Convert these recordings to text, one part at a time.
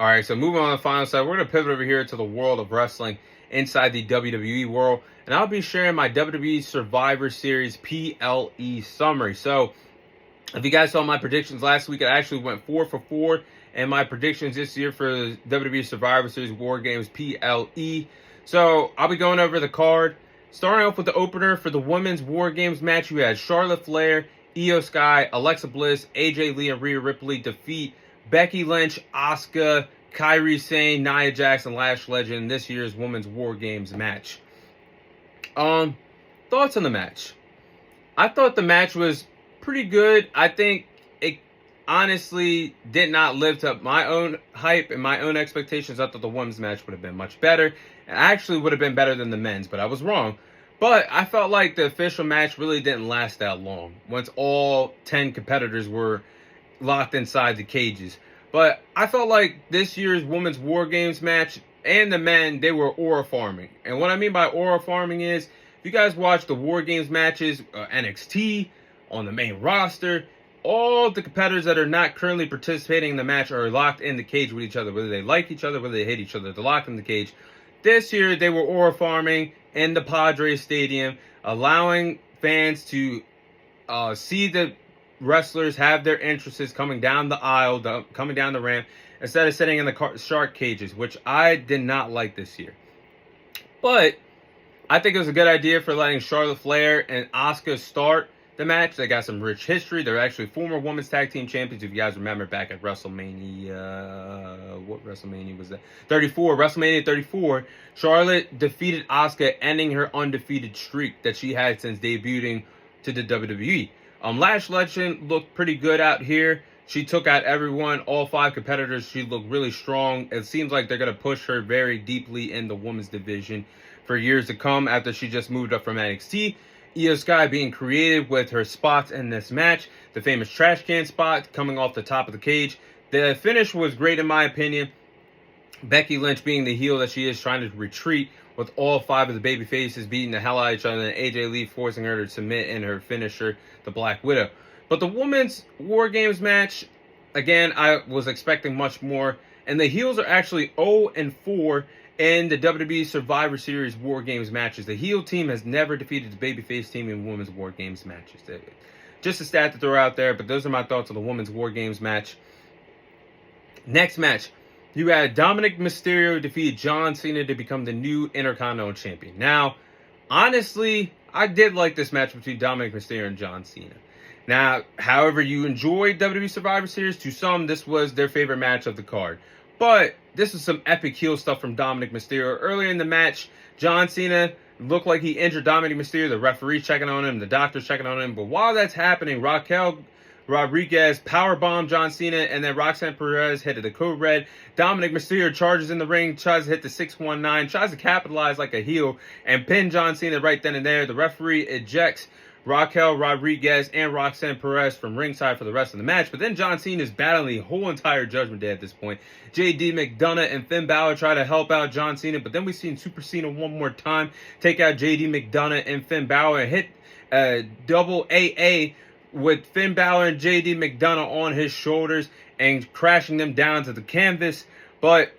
All right, so moving on to the final side, we're going to pivot over here to the world of wrestling inside the WWE world, and I'll be sharing my WWE Survivor Series PLE summary. So, if you guys saw my predictions last week, I actually went 4 for 4, and my predictions this year for the WWE Survivor Series War Games PLE. So, I'll be going over the card. Starting off with the opener for the Women's War Games match, you had Charlotte Flair, Io Sky, Alexa Bliss, AJ Lee, and Rhea Ripley defeat Becky Lynch, Asuka, Kairi Sane, Nia Jax, and Lash Legend in this year's Women's War Games match. Thoughts on the match? I thought the match was pretty good. I think it honestly did not live up to my own hype and my own expectations. I thought the women's match would have been much better. And actually would have been better than the men's, but I was wrong. But I felt like the official match really didn't last that long once all 10 competitors were locked inside the cages. But I felt like this year's Women's War Games match and the men, they were aura farming. And what I mean by aura farming is, if you guys watch the War Games matches, NXT, on the main roster, all the competitors that are not currently participating in the match are locked in the cage with each other, whether they like each other, whether they hate each other, they're locked in the cage. This year, they were aura farming in the Padres Stadium, allowing fans to see the wrestlers have their entrances coming down the aisle, coming down the ramp, instead of sitting in the shark cages, which I did not like this year. But I think it was a good idea for letting Charlotte Flair and Asuka start the match. They got some rich history. They're actually former women's tag team champions. If you guys remember back at WrestleMania, what WrestleMania was that? 34. WrestleMania 34. Charlotte defeated Asuka, ending her undefeated streak that she had since debuting to the WWE. Lash Legend looked pretty good out here. She took out everyone, all 5 competitors. She looked really strong. It seems like they're going to push her very deeply in the women's division for years to come after she just moved up from NXT. Io Sky being creative with her spots in this match. The famous trash can spot coming off the top of the cage. The finish was great in my opinion. Becky Lynch being the heel that she is, trying to retreat with all 5 of the baby faces beating the hell out of each other, and AJ Lee forcing her to submit in her finisher, the Black Widow. But the Women's War Games match, again, I was expecting much more. And the heels are actually 0-4 in the WWE Survivor Series War Games matches. The heel team has never defeated the babyface team in Women's War Games matches. Just a stat to throw out there, but those are my thoughts on the Women's War Games match. Next match, you had Dominic Mysterio defeat John Cena to become the new Intercontinental Champion. Now, honestly, I did like this match between Dominic Mysterio and John Cena. Now, however you enjoyed WWE Survivor Series, to some, this was their favorite match of the card. But this is some epic heel stuff from Dominic Mysterio. Earlier in the match, John Cena looked like he injured Dominic Mysterio. The referee's checking on him. The doctor's checking on him. But while that's happening, Raquel Rodriguez powerbombed John Cena, and then Roxanne Perez hit the code red. Dominic Mysterio charges in the ring, tries to hit the 619, tries to capitalize like a heel, and pin John Cena right then and there. The referee ejects Raquel Rodriguez and Roxanne Perez from ringside for the rest of the match. But then John Cena is battling the whole entire Judgment Day at this point. JD McDonough and Finn Balor try to help out John Cena, but then we seen Super Cena one more time take out JD McDonough and Finn Balor and hit double AA with Finn Balor and JD McDonough on his shoulders and crashing them down to the canvas. But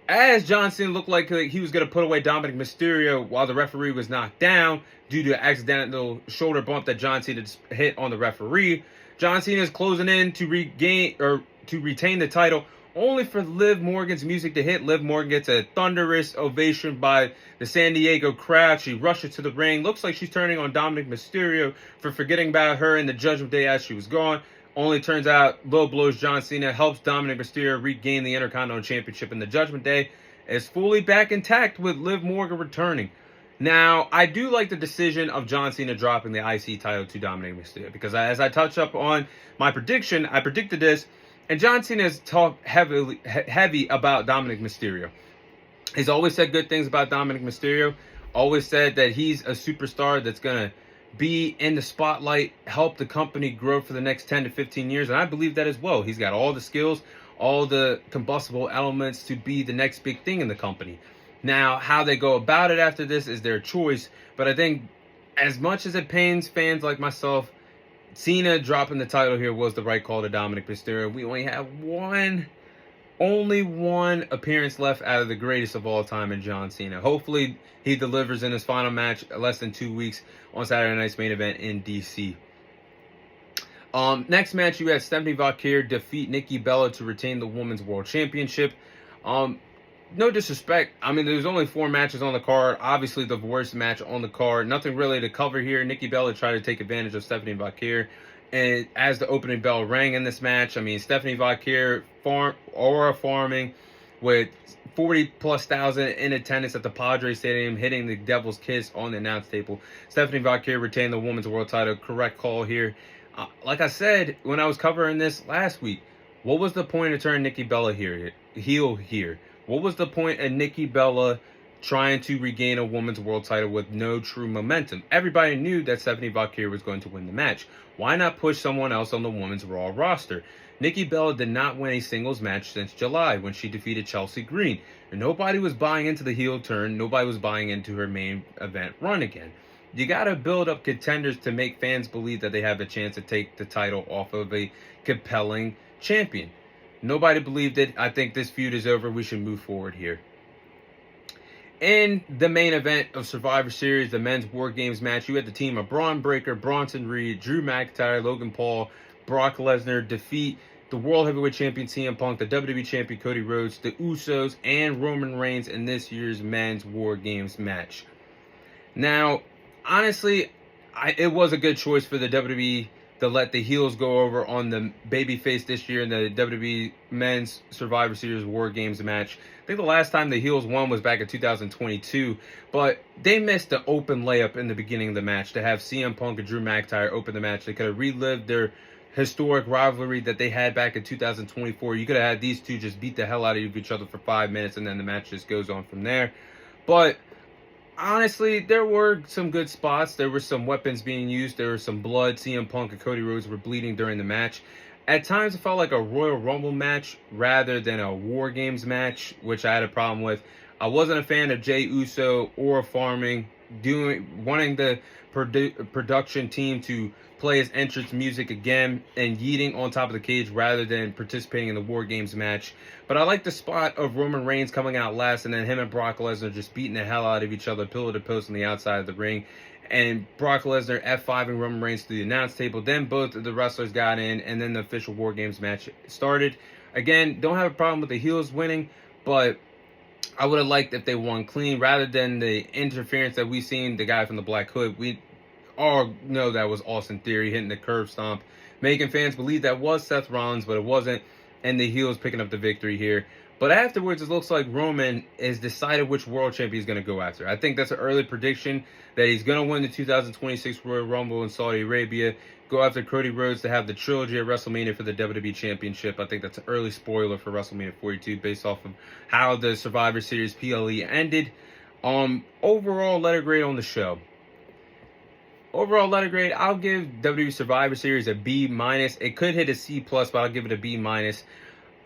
as John Cena looked like he was going to put away Dominic Mysterio while the referee was knocked down due to an accidental shoulder bump that John Cena hit on the referee, John Cena is closing in to retain the title, only for Liv Morgan's music to hit. Liv Morgan gets a thunderous ovation by the San Diego crowd. She rushes to the ring. Looks like she's turning on Dominic Mysterio for forgetting about her in the Judgment Day as she was gone. Only turns out low blows John Cena, helps Dominic Mysterio regain the Intercontinental Championship, in the Judgment Day is fully back intact with Liv Morgan returning. Now, I do like the decision of John Cena dropping the IC title to Dominic Mysterio, because as I touched up on my prediction, I predicted this, and John Cena has talked heavy about Dominic Mysterio. He's always said good things about Dominic Mysterio, always said that he's a superstar that's going to be in the spotlight, help the company grow for the next 10 to 15 years, and I believe that as well. He's got all the skills, all the combustible elements to be the next big thing in the company. Now, how they go about it after this is their choice, but I think as much as it pains fans like myself, Cena dropping the title here was the right call to Dominic Mysterio. We only have one Only one appearance left out of the greatest of all time in John Cena. Hopefully he delivers in his final match less than 2 weeks on Saturday night's main event in DC. Next match, you had Stephanie Valkyrie defeat Nikki Bella to retain the Women's World Championship. No disrespect. I mean, there's only 4 matches on the card. Obviously, the worst match on the card. Nothing really to cover here. Nikki Bella tried to take advantage of Stephanie Valkyrie. And as the opening bell rang in this match, I mean, Stephanie Valkyrie farming with 40+ thousand in attendance at the Padres Stadium, hitting the Devil's Kiss on the announce table. Stephanie Valkyrie retained the Women's World title. Correct call here. Like I said when I was covering this last week, what was the point of turning Nikki Bella heel here? What was the point of Nikki Bella trying to regain a Women's World title with no true momentum? Everybody knew that Stephanie Valkyrie was going to win the match. Why not push someone else on the Women's Raw roster? Nikki Bella did not win a singles match since July when she defeated Chelsea Green. And nobody was buying into the heel turn. Nobody was buying into her main event run again. You got to build up contenders to make fans believe that they have a chance to take the title off of a compelling champion. Nobody believed it. I think this feud is over. We should move forward here. In the main event of Survivor Series, the men's War Games match, you had the team of Braun Breaker, Bronson Reed, Drew McIntyre, Logan Paul, Brock Lesnar defeat the World Heavyweight Champion CM Punk, the WWE Champion Cody Rhodes, the Usos, and Roman Reigns in this year's men's War Games match. Now, honestly, it was a good choice for the WWE to let the heels go over on the babyface this year in the WWE Men's Survivor Series War Games match. I think the last time the heels won was back in 2022, but they missed the open layup in the beginning of the match to have CM Punk and Drew McIntyre open the match. They could have relived their historic rivalry that they had back in 2024. You could have had these two just beat the hell out of each other for 5 minutes, and then the match just goes on from there. But honestly, there were some good spots. There were some weapons being used. There was some blood. CM Punk and Cody Rhodes were bleeding during the match. At times, it felt like a Royal Rumble match rather than a War Games match, which I had a problem with. I wasn't a fan of Jey Uso or farming, wanting the production team to play his entrance music again and yeeting on top of the cage rather than participating in the War Games match. But I like the spot of Roman Reigns coming out last and then him and Brock Lesnar just beating the hell out of each other, pillar to post on the outside of the ring. And Brock Lesnar F5ing Roman Reigns to the announce table. Then both of the wrestlers got in, and then the official War Games match started. Again, don't have a problem with the heels winning, but I would have liked if they won clean rather than the interference that we seen the guy from the Black Hood. We all know that was Austin Theory hitting the curb stomp, making fans believe that was Seth Rollins, but it wasn't, and the heels picking up the victory here. But afterwards, it looks like Roman has decided which world champion he's going to go after. I think that's an early prediction that he's going to win the 2026 Royal Rumble in Saudi Arabia, go after Cody Rhodes to have the trilogy at WrestleMania for the WWE Championship. I think that's an early spoiler for WrestleMania 42 based off of how the Survivor Series PLE ended. Overall, letter grade on the show. Overall letter grade, I'll give WWE Survivor Series a B-. It could hit a C+, but I'll give it a B-.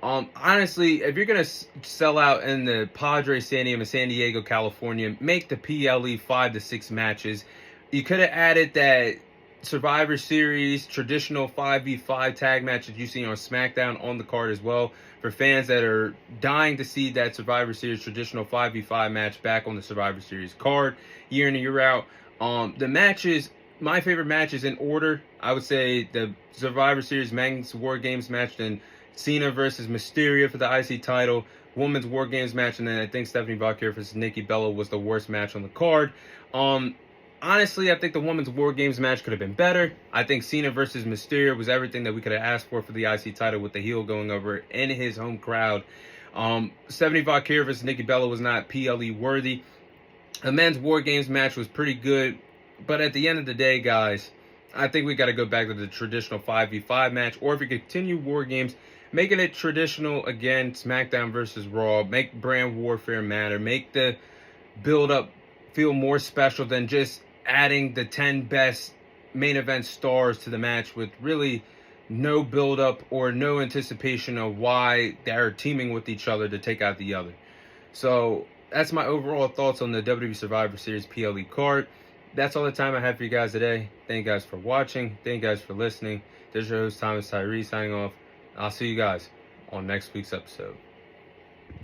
Honestly, if you're going to sell out in the Padres Stadium in San Diego, California, make the PLE 5 to 6 matches. You could have added that Survivor Series traditional 5v5 tag match that you see on SmackDown on the card as well, for fans that are dying to see that Survivor Series traditional 5v5 match back on the Survivor Series card year in and year out. The matches, my favorite matches in order, I would say the Survivor Series Men's War Games match, then Cena versus Mysterio for the IC title, Women's War Games match, and then I think Stephanie Valkyrie versus Nikki Bella was the worst match on the card. Honestly, I think the Women's War Games match could have been better. I think Cena versus Mysterio was everything that we could have asked for the IC title with the heel going over in his home crowd. Stephanie Valkyrie versus Nikki Bella was not PLE worthy. The Men's War Games match was pretty good, but at the end of the day, guys, I think we got to go back to the traditional 5v5 match, or if you continue War Games, making it traditional again, SmackDown versus Raw, make brand warfare matter, make the build-up feel more special than just adding the 10 best main event stars to the match with really no build-up or no anticipation of why they're teaming with each other to take out the other. So that's my overall thoughts on the WWE Survivor Series PLE card. That's all the time I have for you guys today. Thank you guys for watching. Thank you guys for listening. This is your host, Thomas Tyree, signing off. I'll see you guys on next week's episode.